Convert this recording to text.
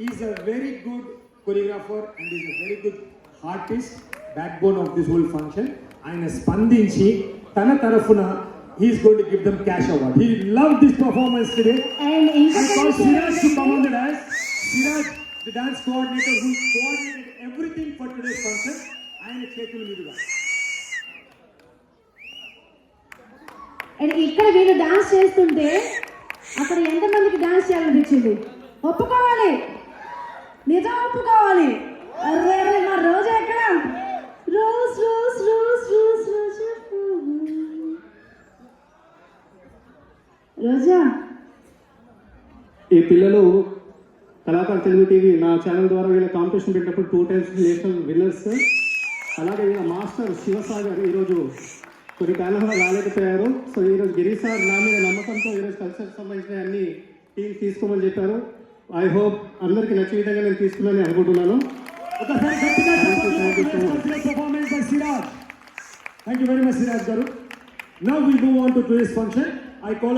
Is a very good choreographer and is a very good artist, back bone of this whole function. ఆయన స్పందించి తన తరఫున he's going to give them cash award. He loved this performance today. And I call Siraj to come on the dance. Siraj, the dance coordinator who coordinated everything for today's concert. ఆయన చేతుల మీదుగా. And ఇక్కడ వీళ్ళు dance చేస్తుంటే అక్కడ ఎంతమందికి dance చేయాలనిపించింది? ఒప్పుకోవాలి, నిజం ఒప్పుకోవాలి. అరే అరే మా రోజా ఎక్కడ? రోజ్ రోజ్ రోజ్ రోజ్ రోజా రోజా. ఈ పిల్లలు కళాకారు తెలుగు టీవీ నా ఛానల్ ద్వారా వీళ్ళ కాంపిటీషన్ పెట్టినప్పుడు 2 times నేషనల్ విన్నర్స్. అలాగే వీళ్ళ మాస్టర్ శివసాగర్ ఈరోజు కొన్ని కారణాలు రాలేకపోయారు. సో ఈరోజు గిరి సార్ నా మీద నమ్మకంతో ఈరోజు కల్చర్కి సంబంధించిన అన్ని టీం తీసుకోమని చెప్పారు. ఐ హోప్ అందరికీ నచ్చే విధంగా నేను తీసుకున్నానని అనుకుంటున్నాను. ఒకసారి గట్టిగా performance by Siraj. Thank you very much, Siraj garu. Now we move on to today's function. I call